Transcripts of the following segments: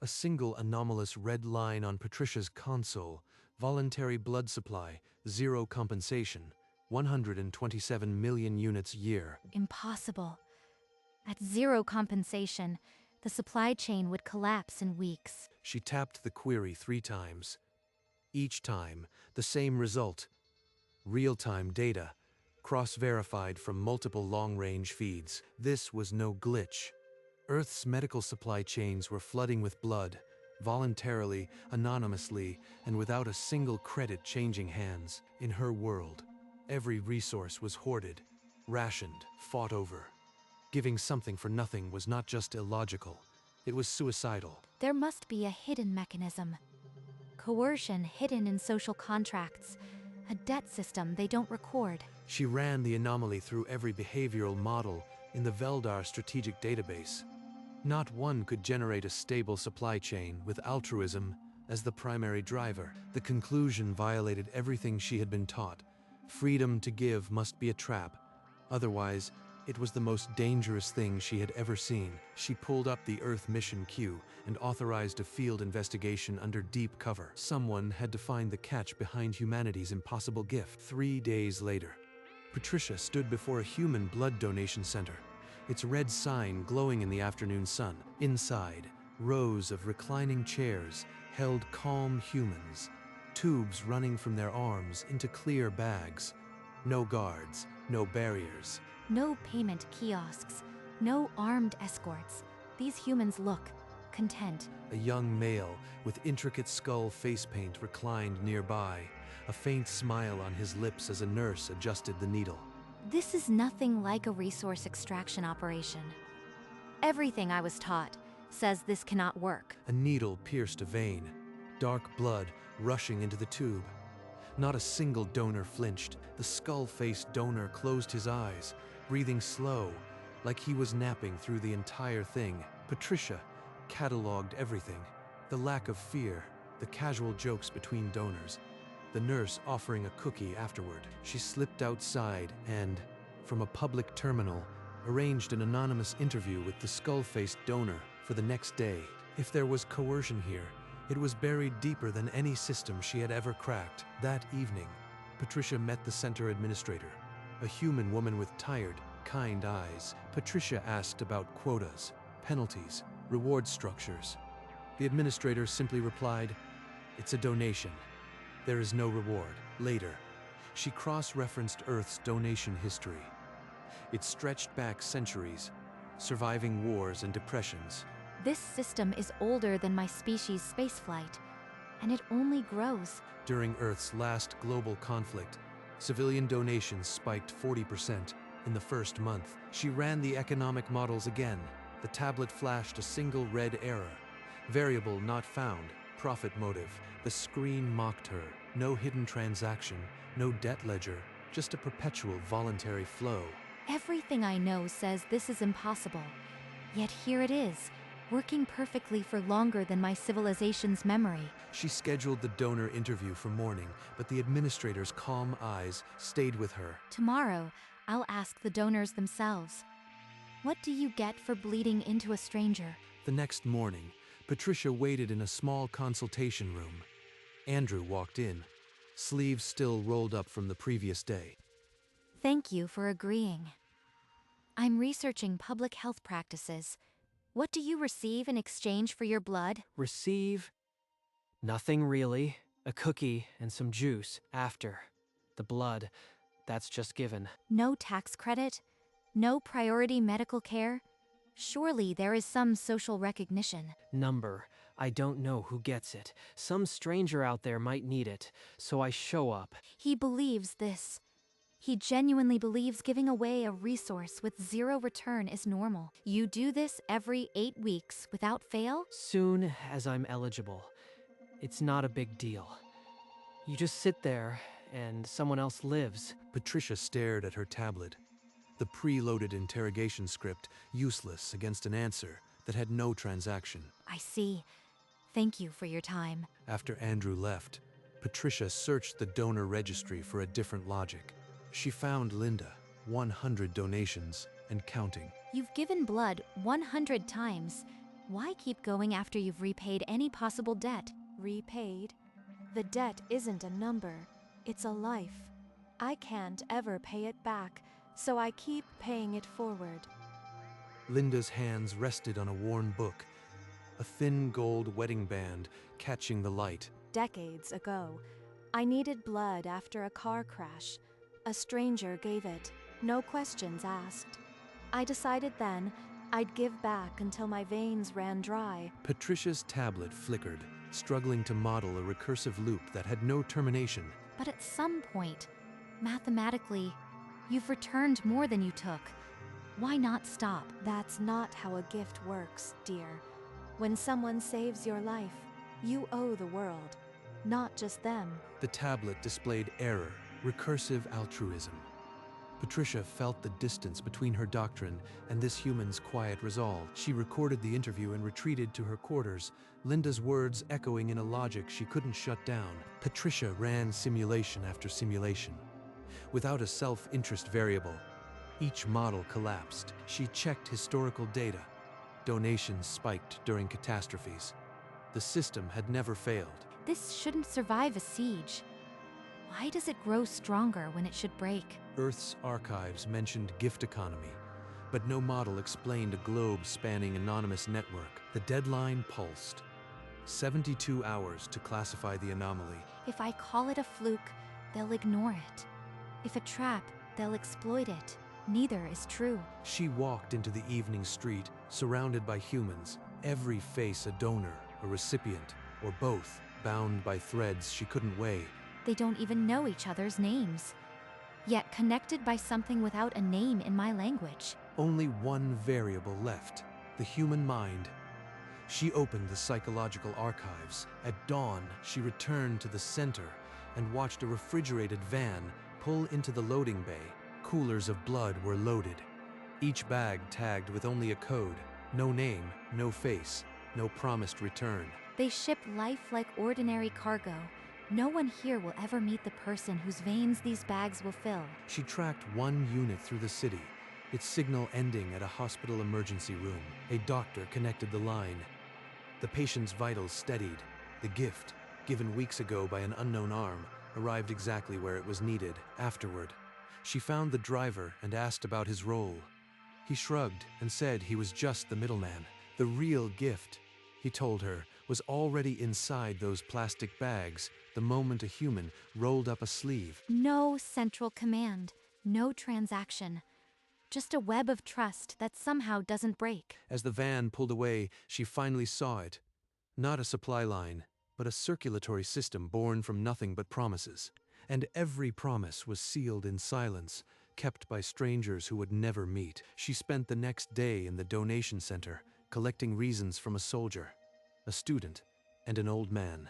A single anomalous red line on Patricia's console. Voluntary blood supply, zero compensation, 127 million units a year. Impossible. At zero compensation, the supply chain would collapse in weeks. She tapped the query 3 times. Each time, the same result. Real-time data, cross-verified from multiple long-range feeds. This was no glitch. Earth's medical supply chains were flooding with blood, voluntarily, anonymously, and without a single credit changing hands. In her world, every resource was hoarded, rationed, fought over. Giving something for nothing was not just illogical, it was suicidal. There must be a hidden mechanism. Coercion hidden in social contracts. A debt system they don't record. She ran the anomaly through every behavioral model in the Veldar strategic database. Not one could generate a stable supply chain with altruism as the primary driver. The conclusion violated everything she had been taught. Freedom to give must be a trap. Otherwise, it was the most dangerous thing she had ever seen. She pulled up the Earth mission queue and authorized a field investigation under deep cover. Someone had to find the catch behind humanity's impossible gift. 3 days later, Patricia stood before a human blood donation center, its red sign glowing in the afternoon sun. Inside, rows of reclining chairs held calm humans, tubes running from their arms into clear bags. No guards, no barriers. No payment kiosks, no armed escorts. These humans look content. A young male with intricate skull face paint reclined nearby, a faint smile on his lips as a nurse adjusted the needle. This is nothing like a resource extraction operation. Everything I was taught says this cannot work. A needle pierced a vein, dark blood rushing into the tube. Not a single donor flinched. The skull-faced donor closed his eyes, breathing slow, like he was napping through the entire thing. Patricia cataloged everything. The lack of fear, the casual jokes between donors, the nurse offering a cookie afterward. She slipped outside and, from a public terminal, arranged an anonymous interview with the skull-faced donor for the next day. If there was coercion here, it was buried deeper than any system she had ever cracked. That evening, Patricia met the center administrator, a human woman with tired, kind eyes. Patricia asked about quotas, penalties, reward structures. The administrator simply replied, "It's a donation. There is no reward." Later, she cross-referenced Earth's donation history. It stretched back centuries, surviving wars and depressions. This system is older than my species' spaceflight, and it only grows. During Earth's last global conflict, civilian donations spiked 40% in the first month. She ran the economic models again. The tablet flashed a single red error. Variable not found, profit motive. The screen mocked her. No hidden transaction, no debt ledger, just a perpetual voluntary flow. Everything I know says this is impossible. Yet here it is, working perfectly for longer than my civilization's memory. She scheduled the donor interview for morning, but the administrator's calm eyes stayed with her. Tomorrow, I'll ask the donors themselves. What do you get for bleeding into a stranger? The next morning, Patricia waited in a small consultation room. Andrew walked in, sleeves still rolled up from the previous day. Thank you for agreeing. I'm researching public health practices. What do you receive in exchange for your blood? Receive? Nothing really. A cookie and some juice after. The blood, that's just given. No tax credit? No priority medical care? Surely there is some social recognition. Number. I don't know who gets it. Some stranger out there might need it, so I show up. He believes this. He genuinely believes giving away a resource with zero return is normal. You do this every 8 weeks without fail? Soon as I'm eligible. It's not a big deal. You just sit there, and someone else lives. Patricia stared at her tablet. The preloaded interrogation script, useless against an answer that had no transaction. I see. Thank you for your time. After Andrew left, Patricia searched the donor registry for a different logic. She found Linda, 100 donations, and counting. You've given blood 100 times. Why keep going after you've repaid any possible debt? Repaid? The debt isn't a number, it's a life. I can't ever pay it back, so I keep paying it forward. Linda's hands rested on a worn book, a thin gold wedding band catching the light. Decades ago, I needed blood after a car crash. A stranger gave it, no questions asked. I decided then I'd give back until my veins ran dry. Patricia's tablet flickered, struggling to model a recursive loop that had no termination. But at some point, mathematically, you've returned more than you took. Why not stop? That's not how a gift works, dear. When someone saves your life, you owe the world, not just them. The tablet displayed error, recursive altruism. Patricia felt the distance between her doctrine and this human's quiet resolve. She recorded the interview and retreated to her quarters, Linda's words echoing in a logic she couldn't shut down. Patricia ran simulation after simulation. Without a self-interest variable, each model collapsed. She checked historical data. Donations spiked during catastrophes. The system had never failed. This shouldn't survive a siege. Why does it grow stronger when it should break? Earth's archives mentioned gift economy, but no model explained a globe-spanning anonymous network. The deadline pulsed. 72 hours to classify the anomaly. If I call it a fluke, they'll ignore it. If a trap, they'll exploit it. Neither is true. She walked into the evening street, surrounded by humans, every face a donor, a recipient, or both, bound by threads she couldn't weigh. They don't even know each other's names, yet connected by something without a name in my language. Only one variable left, the human mind. She opened the psychological archives. At dawn, she returned to the center and watched a refrigerated van pull into the loading bay. Coolers of blood were loaded, each bag tagged with only a code. No name, no face, no promised return. They ship life like ordinary cargo. No one here will ever meet the person whose veins these bags will fill. She tracked one unit through the city, its signal ending at a hospital emergency room. A doctor connected the line. The patient's vitals steadied. The gift, given weeks ago by an unknown arm, arrived exactly where it was needed. Afterward, she found the driver and asked about his role. He shrugged and said he was just the middleman. The real gift, he told her, was already inside those plastic bags the moment a human rolled up a sleeve. No central command, no transaction. Just a web of trust that somehow doesn't break. As the van pulled away, she finally saw it. Not a supply line, but a circulatory system born from nothing but promises. And every promise was sealed in silence, kept by strangers who would never meet. She spent the next day in the donation center, collecting reasons from a soldier, a student, and an old man.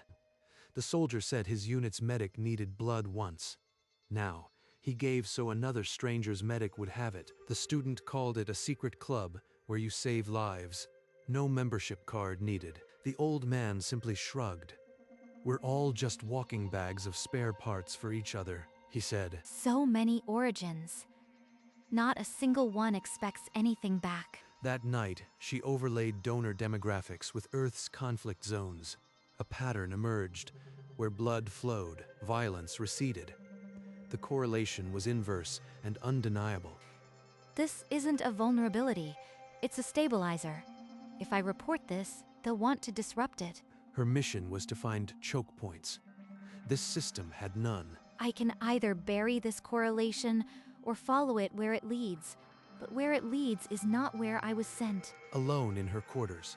The soldier said his unit's medic needed blood once. Now, he gave so another stranger's medic would have it. The student called it a secret club where you save lives. No membership card needed. The old man simply shrugged. "We're all just walking bags of spare parts for each other," he said. So many origins. Not a single one expects anything back. That night, she overlaid donor demographics with Earth's conflict zones. A pattern emerged. Where blood flowed, violence receded. The correlation was inverse and undeniable. This isn't a vulnerability. It's a stabilizer. If I report this, they'll want to disrupt it. Her mission was to find choke points. This system had none. I can either bury this correlation or follow it where it leads. But where it leads is not where I was sent. Alone in her quarters,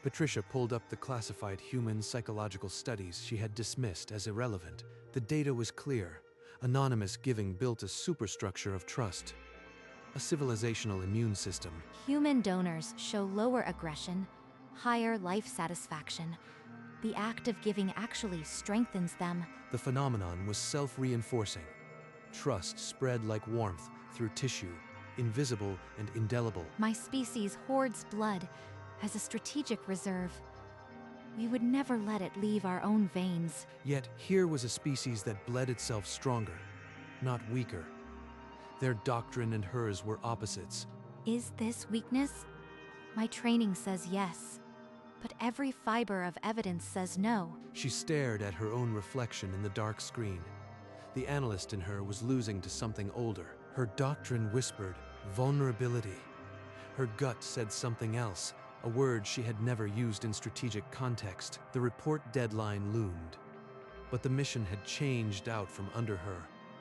Patricia pulled up the classified human psychological studies she had dismissed as irrelevant. The data was clear. Anonymous giving built a superstructure of trust, a civilizational immune system. Human donors show lower aggression, higher life satisfaction. The act of giving actually strengthens them. The phenomenon was self-reinforcing. Trust spread like warmth through tissue, invisible and indelible. My species hoards blood as a strategic reserve. We would never let it leave our own veins. Yet here was a species that bled itself stronger, not weaker. Their doctrine and hers were opposites. Is this weakness? My training says yes. but every fiber of evidence says no. She stared at her own reflection in the dark screen. The analyst in her was losing to something older. Her doctrine whispered, vulnerability. Her gut said something else, a word she had never used in strategic context. The report deadline loomed. But the mission had changed out from under her.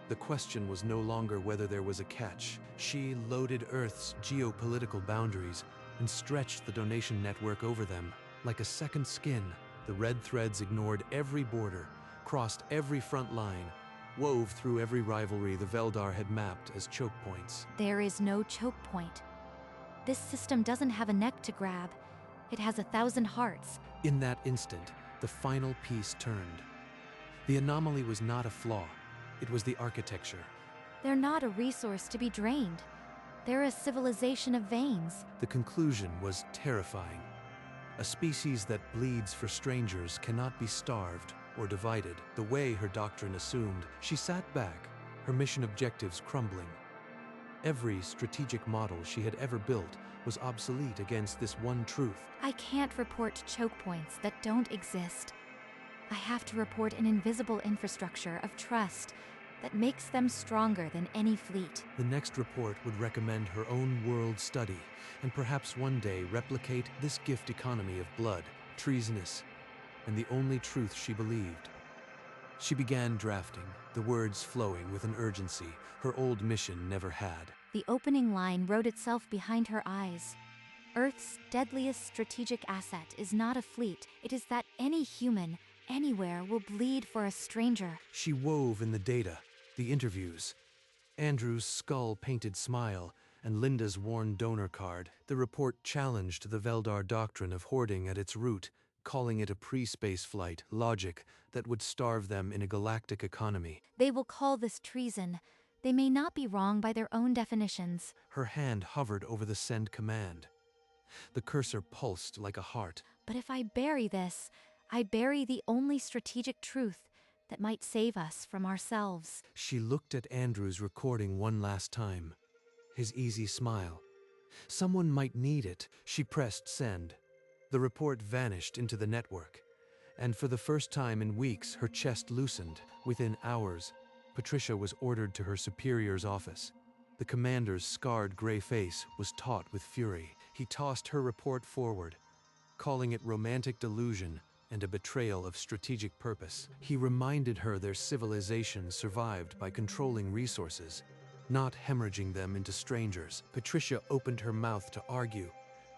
The question was no longer whether there was a catch. She loaded Earth's geopolitical boundaries and stretched the donation network over them. Like a second skin, the red threads ignored every border, crossed every front line, wove through every rivalry the Veldar had mapped as choke points. There is no choke point. This system doesn't have a neck to grab. It has 1,000 hearts. In that instant, the final piece turned. The anomaly was not a flaw. It was the architecture. They're not a resource to be drained. They're a civilization of veins. The conclusion was terrifying. A species that bleeds for strangers cannot be starved or divided, the way her doctrine assumed. She sat back, her mission objectives crumbling. Every strategic model she had ever built was obsolete against this one truth. I can't report choke points that don't exist. I have to report an invisible infrastructure of trust that makes them stronger than any fleet. The next report would recommend her own world study, and perhaps one day replicate this gift economy of blood, treasonous, and the only truth she believed. She began drafting, the words flowing with an urgency her old mission never had. The opening line wrote itself behind her eyes. Earth's deadliest strategic asset is not a fleet. It is that any human, anywhere, will bleed for a stranger. She wove in the data, the interviews, Andrew's skull-painted smile, and Linda's worn donor card. The report challenged the Veldar doctrine of hoarding at its root, calling it a pre-space flight logic that would starve them in a galactic economy. They will call this treason. They may not be wrong by their own definitions. Her hand hovered over the send command. The cursor pulsed like a heart. But if I bury this, I bury the only strategic truth that might save us from ourselves. She looked at Andrew's recording one last time. His easy smile. Someone might need it. She pressed send. The report vanished into the network. And for the first time in weeks, her chest loosened. Within hours, Patricia was ordered to her superior's office. The commander's scarred gray face was taut with fury. He tossed her report forward, calling it romantic delusion and a betrayal of strategic purpose. He reminded her their civilization survived by controlling resources, not hemorrhaging them into strangers. Patricia opened her mouth to argue,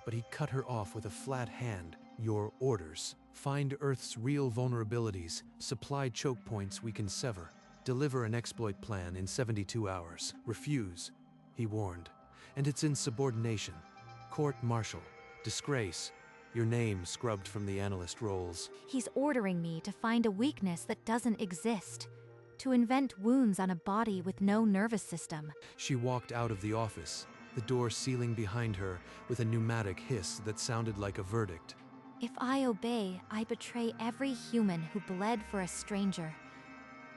but he cut her off with a flat hand. Your orders. Find Earth's real vulnerabilities, supply choke points we can sever, deliver an exploit plan in 72 hours. Refuse, he warned, and it's insubordination. Court-martial. Disgrace. Your name scrubbed from the analyst rolls. He's ordering me to find a weakness that doesn't exist, to invent wounds on a body with no nervous system. She walked out of the office, the door sealing behind her with a pneumatic hiss that sounded like a verdict. If I obey, I betray every human who bled for a stranger.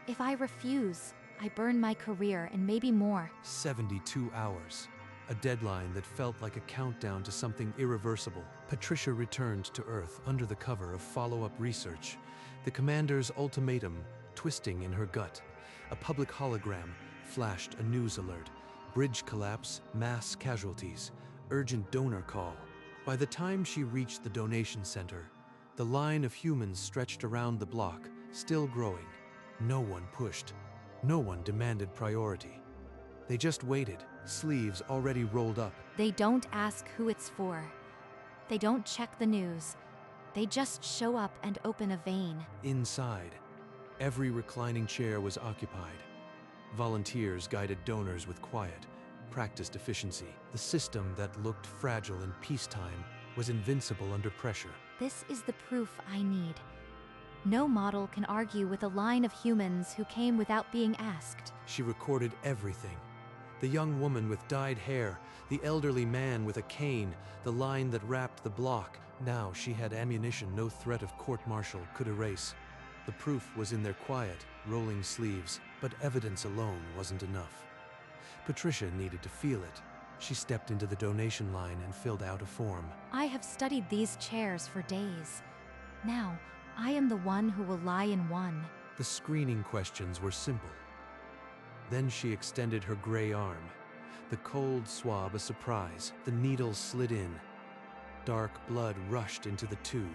If I refuse, I burn my career and maybe more. 72 hours. A deadline that felt like a countdown to something irreversible. Patricia returned to Earth under the cover of follow-up research, the commander's ultimatum twisting in her gut. A public hologram flashed a news alert. Bridge collapse, mass casualties, urgent donor call. By the time she reached the donation center, the line of humans stretched around the block, still growing. No one pushed. No one demanded priority. They just waited, sleeves already rolled up. They don't ask who it's for. They don't check the news. They just show up and open a vein. Inside, every reclining chair was occupied. Volunteers guided donors with quiet, practiced efficiency. The system that looked fragile in peacetime was invincible under pressure. This is the proof I need. No model can argue with a line of humans who came without being asked. She recorded everything. The young woman with dyed hair, the elderly man with a cane, the line that wrapped the block. Now she had ammunition no threat of court-martial could erase. The proof was in their quiet, rolling sleeves, but evidence alone wasn't enough. Patricia needed to feel it, She stepped into the donation line and filled out a form. I have studied these chairs for days. Now, I am the one who will lie in one. The screening questions were simple. Then she extended her gray arm. The cold swab a surprise. The needle slid in. Dark blood rushed into the tube.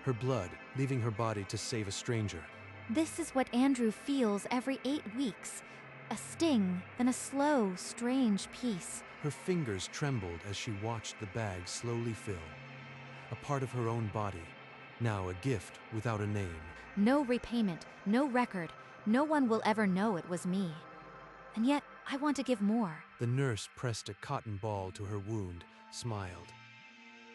Her blood, leaving her body to save a stranger. This is what Andrew feels every 8 weeks. A sting, then a slow, strange peace. Her fingers trembled as she watched the bag slowly fill. A part of her own body, now a gift without a name. No repayment, no record. No one will ever know it was me. And yet, I want to give more. The nurse pressed a cotton ball to her wound, smiled.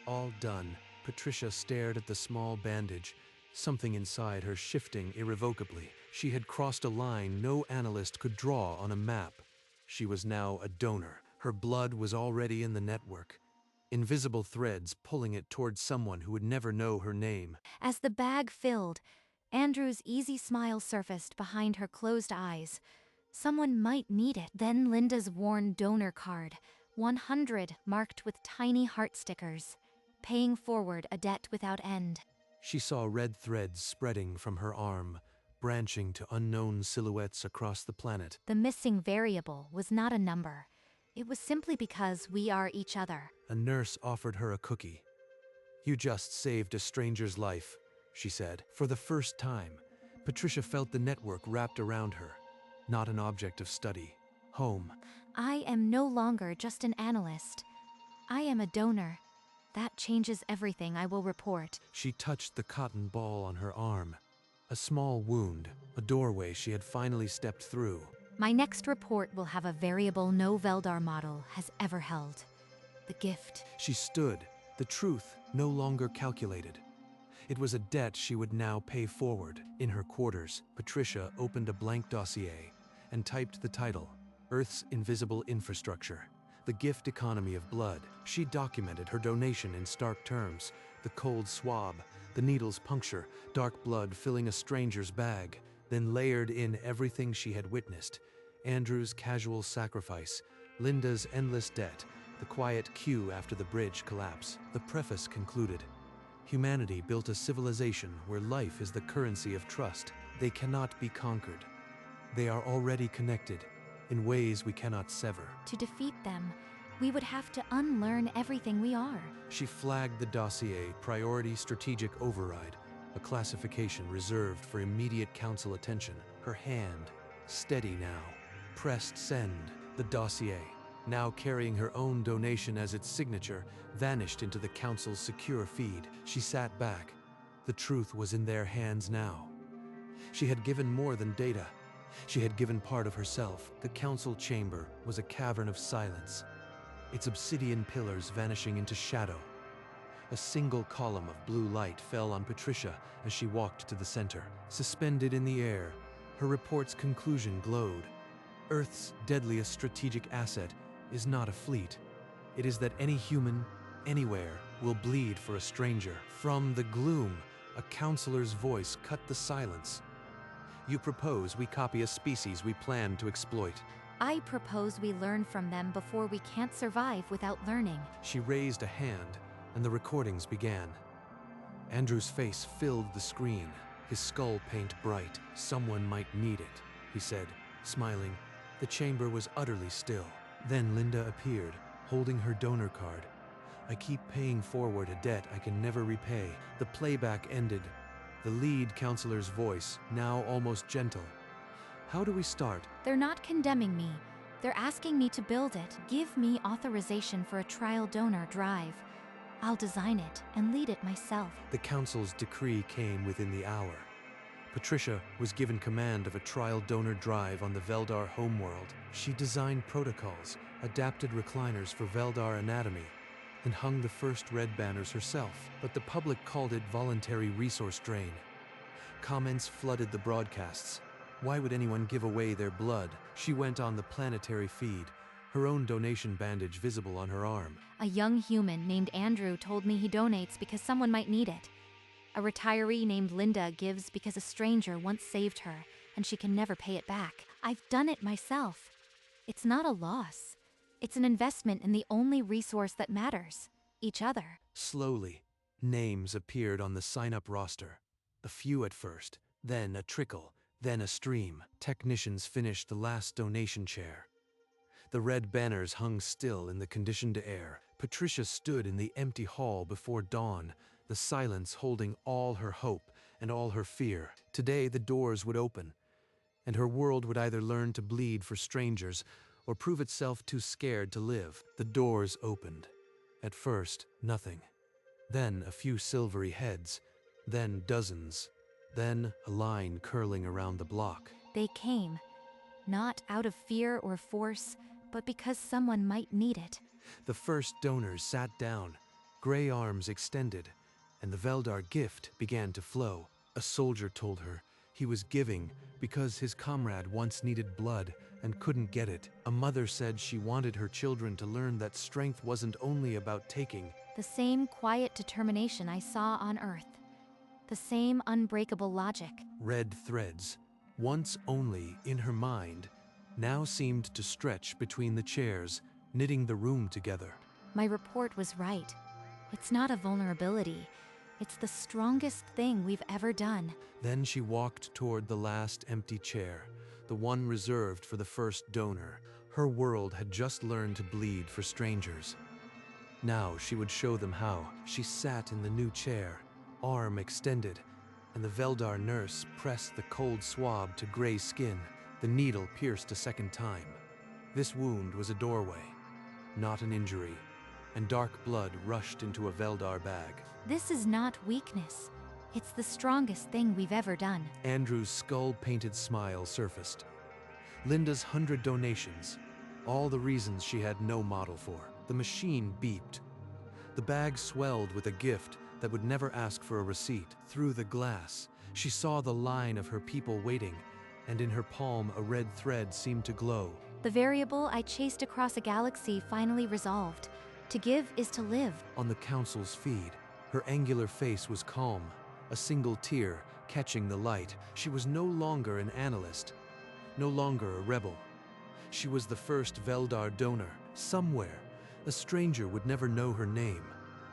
All done, Patricia stared at the small bandage, something inside her shifting irrevocably. She had crossed a line no analyst could draw on a map. She was now a donor. Her blood was already in the network. Invisible threads pulling it towards someone who would never know her name. As the bag filled, Andrew's easy smile surfaced behind her closed eyes. Someone might need it. Then Linda's worn donor card, 100 marked with tiny heart stickers, paying forward a debt without end. She saw red threads spreading from her arm, branching to unknown silhouettes across the planet. The missing variable was not a number. It was simply because we are each other. A nurse offered her a cookie. "You just saved a stranger's life," she said. For the first time, Patricia felt the network wrapped around her, not an object of study. Home. I am no longer just an analyst. I am a donor. That changes everything, I will report. She touched the cotton ball on her arm. A small wound, a doorway she had finally stepped through. My next report will have a variable no Veldar model has ever held. The gift. She stood, the truth no longer calculated. It was a debt she would now pay forward. In her quarters, Patricia opened a blank dossier and typed the title, Earth's Invisible Infrastructure, the Gift Economy of Blood. She documented her donation in stark terms, the cold swab, the needle's puncture, dark blood filling a stranger's bag, then layered in everything she had witnessed. Andrew's casual sacrifice, Linda's endless debt, the quiet queue after the bridge collapse. The preface concluded, humanity built a civilization where life is the currency of trust. They cannot be conquered. They are already connected, in ways we cannot sever. To defeat them, we would have to unlearn everything we are. She flagged the dossier Priority Strategic Override, a classification reserved for immediate council attention. Her hand, steady now, pressed send. The dossier, now carrying her own donation as its signature, vanished into the council's secure feed. She sat back. The truth was in their hands now. She had given more than data. She had given part of herself. The council chamber was a cavern of silence, its obsidian pillars vanishing into shadow. A single column of blue light fell on Patricia as she walked to the center. Suspended in the air, her report's conclusion glowed. Earth's deadliest strategic asset is not a fleet. It is that any human, anywhere, will bleed for a stranger. From the gloom, a counselor's voice cut the silence. You propose we copy a species we plan to exploit. I propose we learn from them before we can't survive without learning. She raised a hand, and the recordings began. Andrew's face filled the screen, his skull paint bright. Someone might need it, he said, smiling. The chamber was utterly still. Then Linda appeared, holding her donor card. I keep paying forward a debt I can never repay. The playback ended. The lead counselor's voice, now almost gentle. How do we start? They're not condemning me. They're asking me to build it. Give me authorization for a trial donor drive. I'll design it and lead it myself. The council's decree came within the hour. Patricia was given command of a trial donor drive on the Veldar homeworld. She designed protocols, adapted recliners for Veldar anatomy, and hung the first red banners herself. But the public called it voluntary resource drain. Comments flooded the broadcasts. Why would anyone give away their blood? She went on the planetary feed, her own donation bandage visible on her arm. A young human named Andrew told me he donates because someone might need it. A retiree named Linda gives because a stranger once saved her, and she can never pay it back. I've done it myself. It's not a loss. It's an investment in the only resource that matters, each other. Slowly, names appeared on the sign-up roster. A few at first, then a trickle, then a stream. Technicians finished the last donation chair. The red banners hung still in the conditioned air. Patricia stood in the empty hall before dawn, the silence holding all her hope and all her fear. Today the doors would open, and her world would either learn to bleed for strangers or prove itself too scared to live. The doors opened. At first, nothing. Then a few silvery heads. Then dozens. Then a line curling around the block. They came, not out of fear or force, but because someone might need it. The first donors sat down, gray arms extended, and the Veldar gift began to flow. A soldier told her he was giving because his comrade once needed blood and couldn't get it. A mother said she wanted her children to learn that strength wasn't only about taking. The same quiet determination I saw on Earth. The same unbreakable logic. Red threads, once only in her mind, now seemed to stretch between the chairs, knitting the room together. My report was right. It's not a vulnerability. It's the strongest thing we've ever done. Then she walked toward the last empty chair, the one reserved for the first donor. Her world had just learned to bleed for strangers. Now she would show them how. She sat in the new chair, arm extended, and the Veldar nurse pressed the cold swab to gray skin. The needle pierced a second time. This wound was a doorway, not an injury, and dark blood rushed into a Veldar bag. This is not weakness. It's the strongest thing we've ever done. Andrew's skull-painted smile surfaced. Linda's 100 donations, all the reasons she had no model for. The machine beeped. The bag swelled with a gift that would never ask for a receipt. Through the glass, she saw the line of her people waiting, and in her palm a red thread seemed to glow. The variable I chased across a galaxy finally resolved. To give is to live. On the council's feed, her angular face was calm, a single tear catching the light. She was no longer an analyst, no longer a rebel. She was the first Veldar donor. Somewhere, a stranger would never know her name,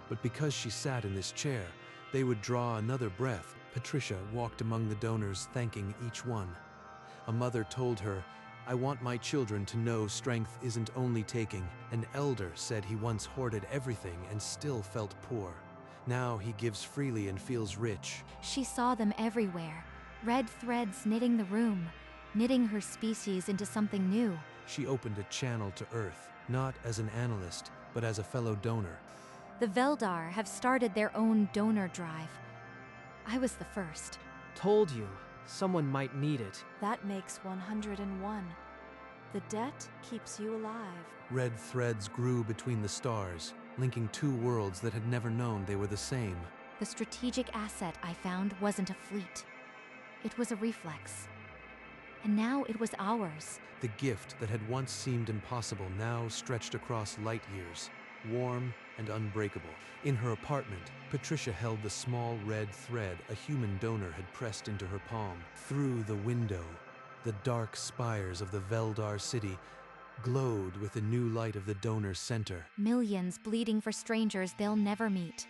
but because she sat in this chair, they would draw another breath. Patricia walked among the donors, thanking each one. A mother told her, "I want my children to know strength isn't only taking." An elder said he once hoarded everything and still felt poor. Now he gives freely and feels rich. She saw them everywhere. Red threads knitting the room, knitting her species into something new. She opened a channel to Earth, not as an analyst, but as a fellow donor. The Veldar have started their own donor drive. I was the first. Told you, someone might need it. That makes 101. The debt keeps you alive. Red threads grew between the stars, linking two worlds that had never known they were the same. The strategic asset I found wasn't a fleet. It was a reflex. And now it was ours. The gift that had once seemed impossible now stretched across light years, warm and unbreakable. In her apartment, Patricia held the small red thread a human donor had pressed into her palm. Through the window, the dark spires of the Veldar city glowed with the new light of the donor's center. Millions bleeding for strangers they'll never meet.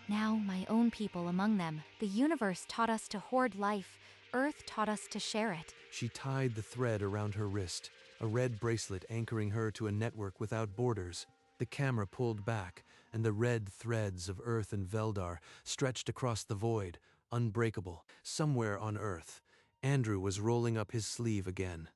Now my own people among them. The universe taught us to hoard life. Earth taught us to share it. She tied the thread around her wrist, a red bracelet anchoring her to a network without borders. The camera pulled back, and the red threads of Earth and Veldar stretched across the void, unbreakable. Somewhere on Earth, Andrew was rolling up his sleeve again.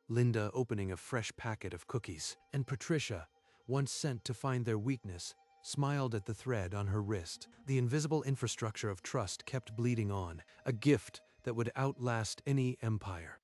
Linda opening a fresh packet of cookies. And Patricia, once sent to find their weakness, smiled at the thread on her wrist. The invisible infrastructure of trust kept bleeding on, a gift that would outlast any empire.